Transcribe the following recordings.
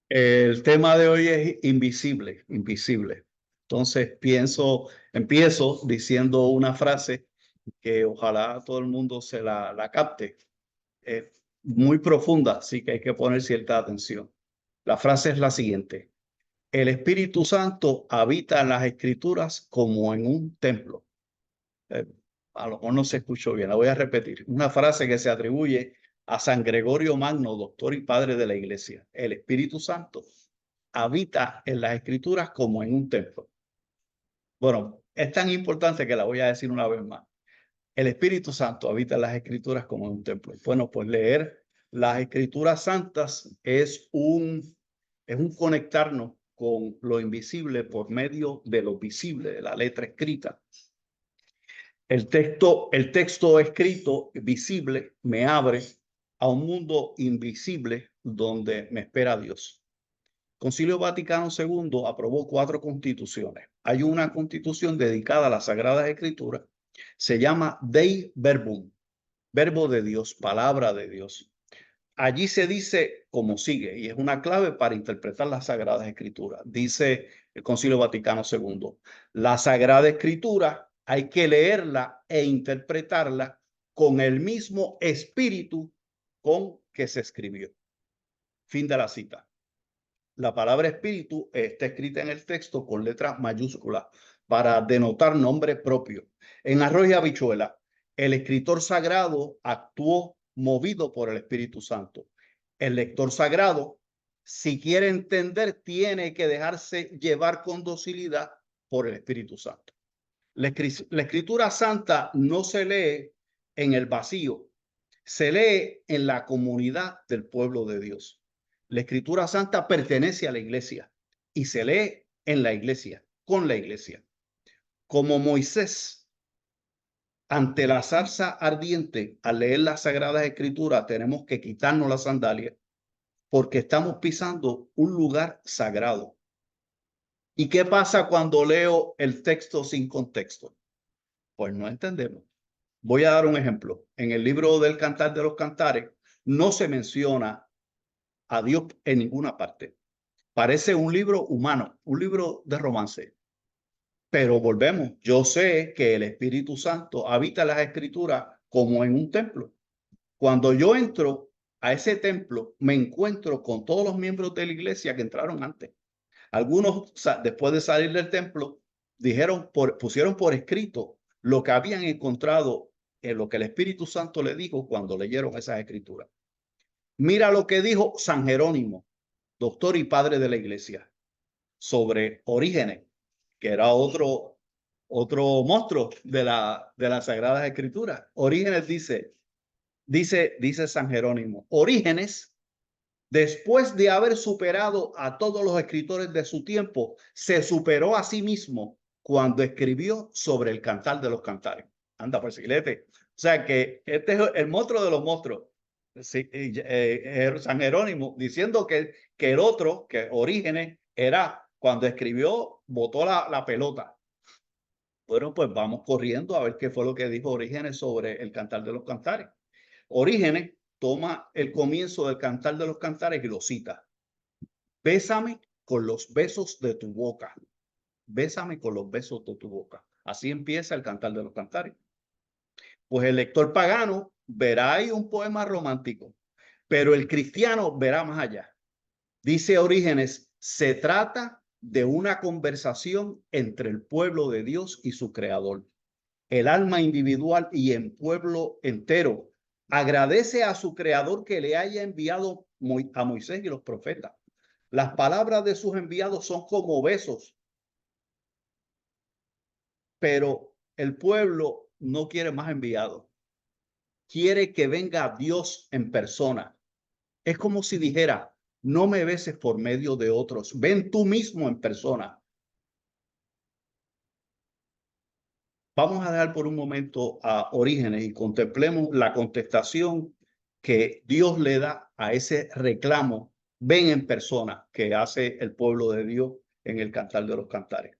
El tema de hoy es invisible, invisible. Entonces empiezo diciendo una frase que ojalá todo el mundo la capte. Es muy profunda, así que hay que poner cierta atención. La frase es la siguiente: el Espíritu Santo habita en las Escrituras como en un templo. Eh, a lo mejor no se escuchó bien, la voy a repetir. Una frase que se atribuye a San Gregorio Magno, doctor y padre de la Iglesia. El Espíritu Santo habita en las Escrituras como en un templo. Bueno, es tan importante que la voy a decir una vez más. El Espíritu Santo habita en las Escrituras como en un templo. Bueno, pues leer las Escrituras santas es un conectarnos con lo invisible por medio de lo visible, de la letra escrita. El texto escrito, visible, me abre a un mundo invisible donde me espera Dios. Concilio Vaticano II aprobó 4 constituciones. Hay una constitución dedicada a las Sagradas Escrituras. Se llama Dei Verbum, verbo de Dios, palabra de Dios. Allí se dice como sigue, y es una clave para interpretar las Sagradas Escrituras. Dice el Concilio Vaticano II: la Sagrada Escritura hay que leerla e interpretarla con el mismo espíritu con que se escribió. Fin de la cita. La palabra espíritu está escrita en el texto con letras mayúsculas para denotar nombre propio. En Arroz y Habichuela, el escritor sagrado actuó movido por el Espíritu Santo. El lector sagrado, si quiere entender, tiene que dejarse llevar con docilidad por el Espíritu Santo. La escritura santa no se lee en el vacío, se lee en la comunidad del pueblo de Dios. La escritura santa pertenece a la iglesia y se lee en la iglesia, con la iglesia. Como Moisés, ante la zarza ardiente, al leer las sagradas escrituras, tenemos que quitarnos las sandalias porque estamos pisando un lugar sagrado. ¿Y qué pasa cuando leo el texto sin contexto? Pues no entendemos. Voy a dar un ejemplo. En el libro del Cantar de los Cantares no se menciona a Dios en ninguna parte. Parece un libro humano, un libro de romance. Pero volvemos, yo sé que el Espíritu Santo habita en las Escrituras como en un templo. Cuando yo entro a ese templo, me encuentro con todos los miembros de la iglesia que entraron antes. Algunos, después de salir del templo, pusieron por escrito lo que habían encontrado en lo que el Espíritu Santo le dijo cuando leyeron esas escrituras. Mira lo que dijo San Jerónimo, doctor y padre de la iglesia, sobre Orígenes, que era otro monstruo de las Sagradas Escrituras. Orígenes dice San Jerónimo: Orígenes, después de haber superado a todos los escritores de su tiempo, se superó a sí mismo cuando escribió sobre el Cantar de los Cantares. Anda, por siglete. O sea que este es el monstruo de los monstruos. Sí, San Jerónimo diciendo que el otro, que Orígenes, era cuando escribió, botó la pelota. Bueno, pues vamos corriendo a ver qué fue lo que dijo Orígenes sobre el Cantar de los Cantares. Orígenes toma el comienzo del Cantar de los Cantares y lo cita: bésame con los besos de tu boca, bésame con los besos de tu boca. Así empieza el Cantar de los Cantares. Pues el lector pagano verá ahí un poema romántico, pero el cristiano verá más allá. Dice Orígenes: se trata de una conversación entre el pueblo de Dios y su creador. El alma individual y en pueblo entero agradece a su creador que le haya enviado a Moisés y los profetas. Las palabras de sus enviados son como besos, pero el pueblo no quiere más enviados. Quiere que venga Dios en persona. Es como si dijera: no me beses por medio de otros, ven tú mismo en persona. Vamos a dejar por un momento a Orígenes y contemplemos la contestación que Dios le da a ese reclamo: ven en persona, que hace el pueblo de Dios en el Cantar de los Cantares.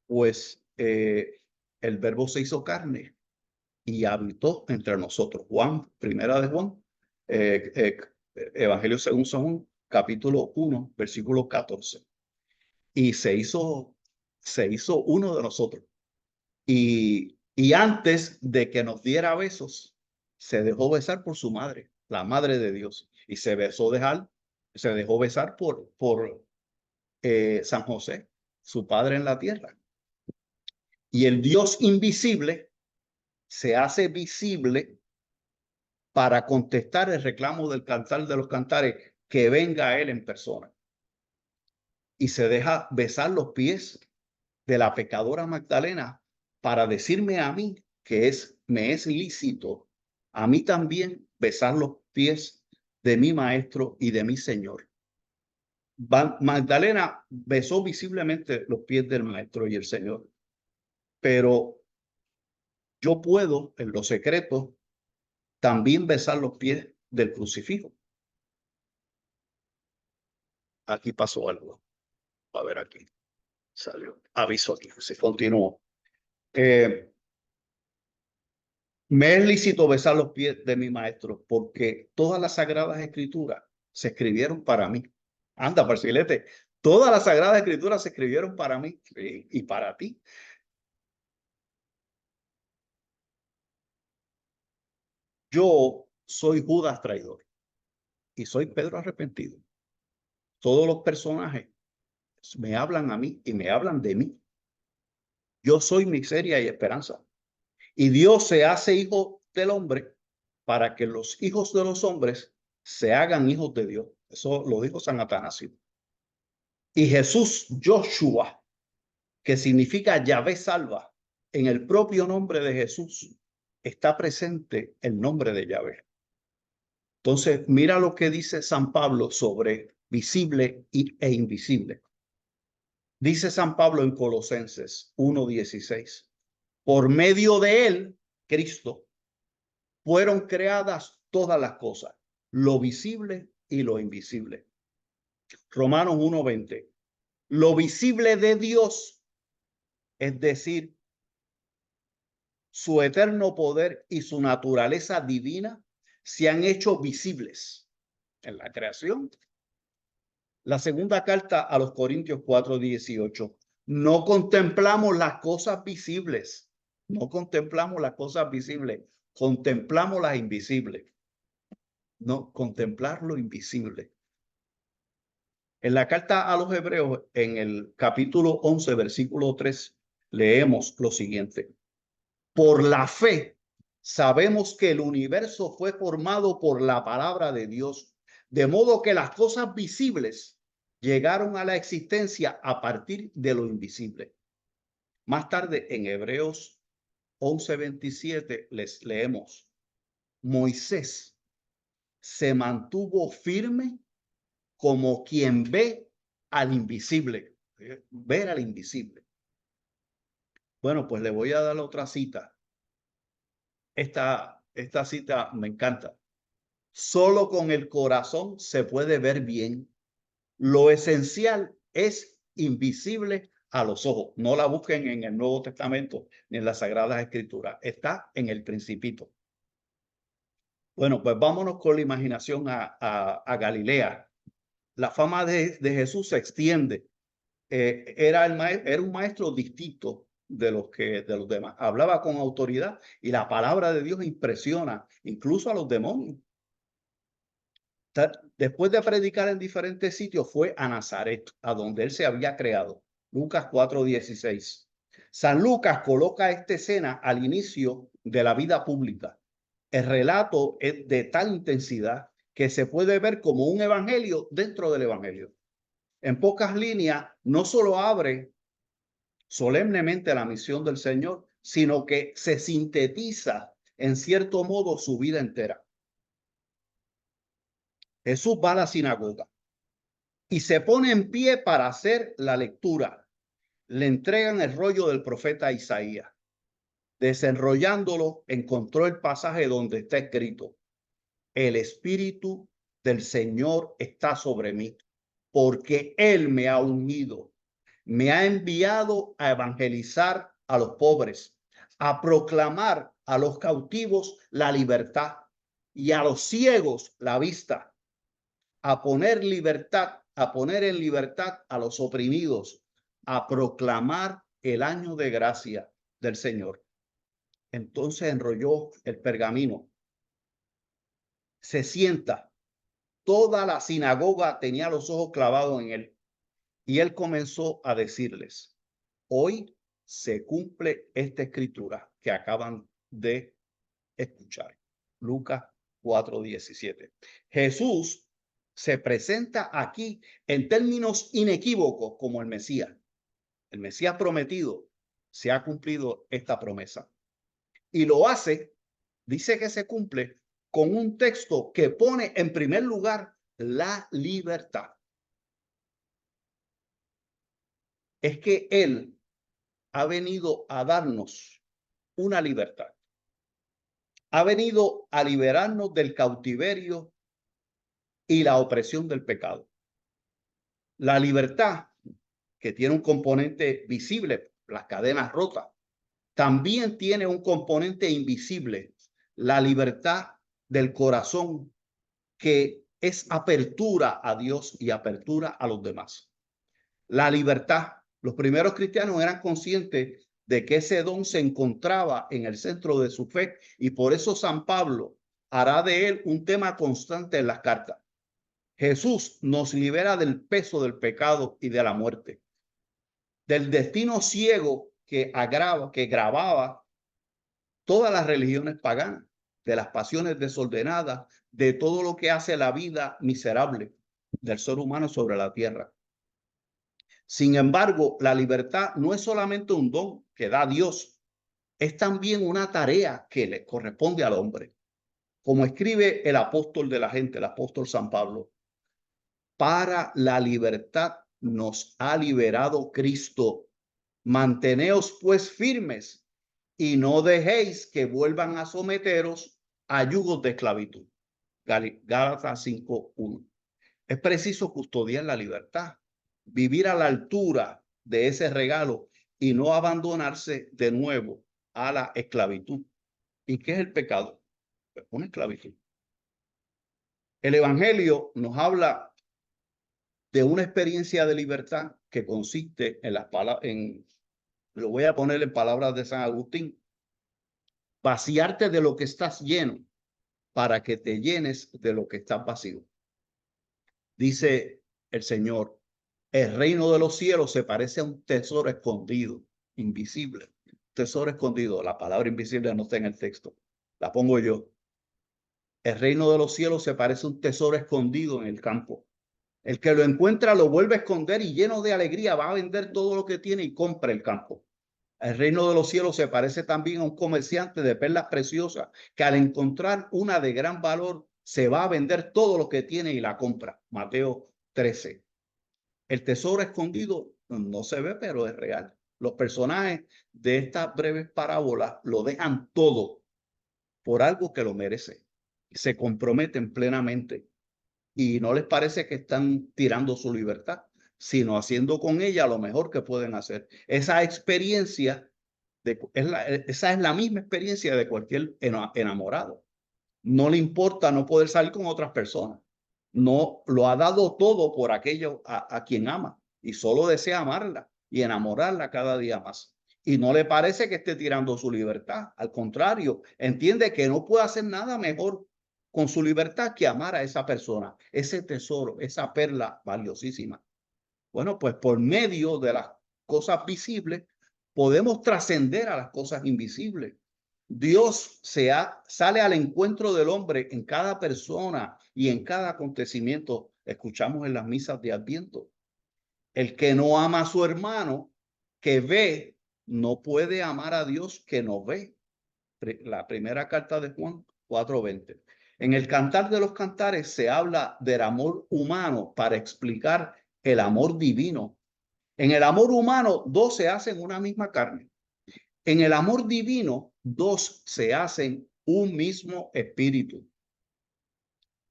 Pues el verbo se hizo carne y habitó entre nosotros. Primera de Juan, Evangelio según San Juan, capítulo 1, versículo 14. Y se hizo uno de nosotros. Y antes de que nos diera besos, se dejó besar por su madre, la madre de Dios. Y se dejó besar por San José, su padre en la tierra. Y el Dios invisible se hace visible para contestar el reclamo del cantar de los cantares, que venga a él en persona. Y se deja besar los pies de la pecadora Magdalena para decirme a mí que me es lícito a mí también besar los pies de mi maestro y de mi Señor. Magdalena besó visiblemente los pies del maestro y el Señor, pero yo puedo en lo secreto también besar los pies del crucifijo. Aquí pasó algo. A ver, aquí salió. Aviso aquí. Se continuó. Me es lícito besar los pies de mi maestro porque todas las sagradas escrituras se escribieron para mí. Anda, parcilete. Todas las sagradas escrituras se escribieron para mí y para ti. Yo soy Judas traidor y soy Pedro arrepentido. Todos los personajes me hablan a mí y me hablan de mí. Yo soy miseria y esperanza. Y Dios se hace hijo del hombre para que los hijos de los hombres se hagan hijos de Dios. Eso lo dijo San Atanasio. Y Jesús, Joshua, que significa Yahvé salva, en el propio nombre de Jesús está presente el nombre de Yahvé. Entonces, mira lo que dice San Pablo sobre visible e invisible. Dice San Pablo en Colosenses 1:16. Por medio de él, Cristo, fueron creadas todas las cosas, lo visible y lo invisible. Romanos 1:20. Lo visible de Dios, es decir, su eterno poder y su naturaleza divina, se han hecho visibles en la creación. La segunda carta a los Corintios 4:18. No contemplamos las cosas visibles, no contemplamos las cosas visibles, contemplamos las invisibles. No, contemplar lo invisible. En la carta a los Hebreos, en el capítulo 11, versículo 3, leemos lo siguiente. Por la fe, sabemos que el universo fue formado por la palabra de Dios, de modo que las cosas visibles llegaron a la existencia a partir de lo invisible. Más tarde, en Hebreos 11:27, les leemos, Moisés se mantuvo firme como quien ve al invisible. Ver al invisible. Bueno, pues le voy a dar otra cita. Esta cita me encanta. Solo con el corazón se puede ver bien. Lo esencial es invisible a los ojos. No la busquen en el Nuevo Testamento ni en las Sagradas Escrituras. Está en el Principito. Bueno, pues vámonos con la imaginación a Galilea. La fama de Jesús se extiende. Era un maestro distinto de los demás. Hablaba con autoridad y la palabra de Dios impresiona incluso a los demonios. Después de predicar en diferentes sitios, fue a Nazaret, a donde él se había creado. Lucas 4:16. San Lucas coloca esta escena al inicio de la vida pública. El relato es de tal intensidad que se puede ver como un evangelio dentro del evangelio. En pocas líneas, no solo abre solemnemente la misión del Señor, sino que se sintetiza en cierto modo su vida entera. Jesús va a la sinagoga y se pone en pie para hacer la lectura. Le entregan el rollo del profeta Isaías. Desenrollándolo, encontró el pasaje donde está escrito: el Espíritu del Señor está sobre mí, porque Él me ha ungido, me ha enviado a evangelizar a los pobres, a proclamar a los cautivos la libertad y a los ciegos la vista, a poner en libertad a los oprimidos, a proclamar el año de gracia del Señor. Entonces enrolló el pergamino, se sienta, toda la sinagoga tenía los ojos clavados en él, y él comenzó a decirles: hoy se cumple esta escritura que acaban de escuchar. Lucas 4:17. Jesús se presenta aquí en términos inequívocos como el Mesías prometido. Se ha cumplido esta promesa y lo hace, dice que se cumple con un texto que pone en primer lugar la libertad. Es que Él ha venido a darnos una libertad. Ha venido a liberarnos del cautiverio y la opresión del pecado. La libertad, que tiene un componente visible, las cadenas rotas, también tiene un componente invisible, la libertad del corazón, que es apertura a Dios y apertura a los demás. La libertad, los primeros cristianos eran conscientes de que ese don se encontraba en el centro de su fe, y por eso San Pablo hará de él un tema constante en las cartas. Jesús nos libera del peso del pecado y de la muerte, del destino ciego que grababa todas las religiones paganas, de las pasiones desordenadas, de todo lo que hace la vida miserable del ser humano sobre la tierra. Sin embargo, la libertad no es solamente un don que da Dios, es también una tarea que le corresponde al hombre. Como escribe el apóstol de la gente, el apóstol San Pablo: para la libertad nos ha liberado Cristo. Manteneos pues firmes y no dejéis que vuelvan a someteros a yugos de esclavitud. Gálatas 5:1. Es preciso custodiar la libertad, vivir a la altura de ese regalo y no abandonarse de nuevo a la esclavitud. ¿Y qué es el pecado? Pues una esclavitud. El Evangelio nos habla de una experiencia de libertad que consiste en las palabras, lo voy a poner en palabras de San Agustín: vaciarte de lo que estás lleno para que te llenes de lo que estás vacío. Dice el Señor: el reino de los cielos se parece a un tesoro escondido, invisible. Tesoro escondido. La palabra invisible no está en el texto, la pongo yo. El reino de los cielos se parece a un tesoro escondido en el campo. El que lo encuentra lo vuelve a esconder y lleno de alegría va a vender todo lo que tiene y compra el campo. El reino de los cielos se parece también a un comerciante de perlas preciosas que al encontrar una de gran valor se va a vender todo lo que tiene y la compra. Mateo 13. El tesoro escondido no se ve, pero es real. Los personajes de estas breves parábolas lo dejan todo por algo que lo merece. Se comprometen plenamente y no les parece que están tirando su libertad, sino haciendo con ella lo mejor que pueden hacer. Esa experiencia esa es la misma experiencia de cualquier enamorado. No le importa no poder salir con otras personas. No lo ha dado todo por aquello a quien ama y solo desea amarla y enamorarla cada día más. Y no le parece que esté tirando su libertad. Al contrario, entiende que no puede hacer nada mejor con su libertad que amar a esa persona, ese tesoro, esa perla valiosísima. Bueno, pues por medio de las cosas visibles podemos trascender a las cosas invisibles. Dios sale al encuentro del hombre en cada persona y en cada acontecimiento. Escuchamos en las misas de Adviento: el que no ama a su hermano que ve, no puede amar a Dios que no ve. La primera carta de Juan 4:20. En el Cantar de los Cantares se habla del amor humano para explicar el amor divino. En el amor humano, dos se hacen una misma carne. En el amor divino, dos se hacen un mismo espíritu.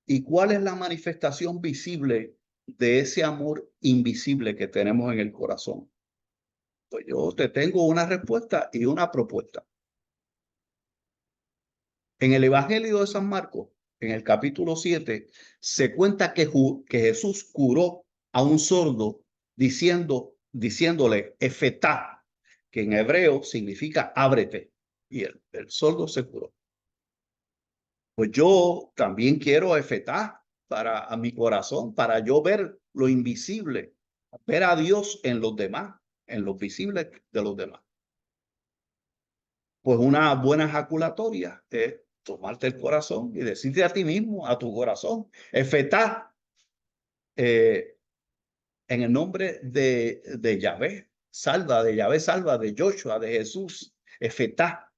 ¿Y cuál es la manifestación visible de ese amor invisible que tenemos en el corazón? Pues yo te tengo una respuesta y una propuesta. En el Evangelio de San Marcos en el capítulo 7, se cuenta que Jesús curó a un sordo diciéndole efetá, que en hebreo significa ábrete. Y el sordo se curó. Pues yo también quiero efetá para a mi corazón, para yo ver lo invisible, ver a Dios en los demás, en lo visible de los demás. Pues una buena ejaculatoria es tomarte el corazón y decirte a ti mismo, a tu corazón, efetá, en el nombre de Yahvé, salva, de Yahvé, salva, de Joshua, de Jesús, efetá,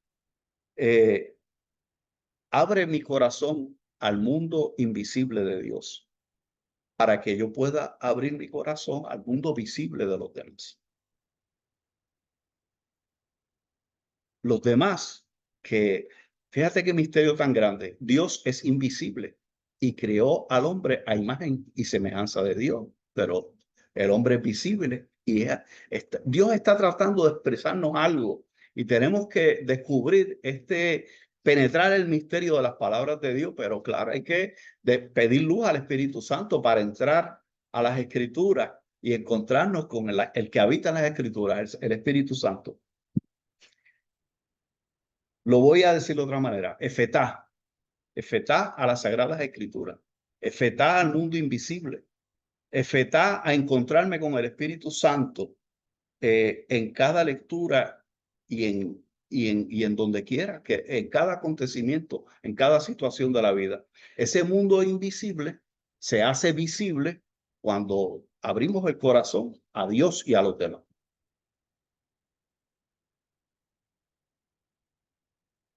abre mi corazón al mundo invisible de Dios, para que yo pueda abrir mi corazón al mundo visible de los demás. Los demás, que fíjate qué misterio tan grande. Dios es invisible y creó al hombre a imagen y semejanza de Dios, pero el hombre es visible y Dios está tratando de expresarnos algo y tenemos que descubrir penetrar el misterio de las palabras de Dios, pero claro, hay que pedir luz al Espíritu Santo para entrar a las Escrituras y encontrarnos con el que habita en las Escrituras, el Espíritu Santo. Lo voy a decir de otra manera. Efetá a las Sagradas Escrituras. Efetá al mundo invisible. Efetá a encontrarme con el Espíritu Santo en cada lectura y en donde quiera, que en cada acontecimiento, en cada situación de la vida. Ese mundo invisible se hace visible cuando abrimos el corazón a Dios y a los demás.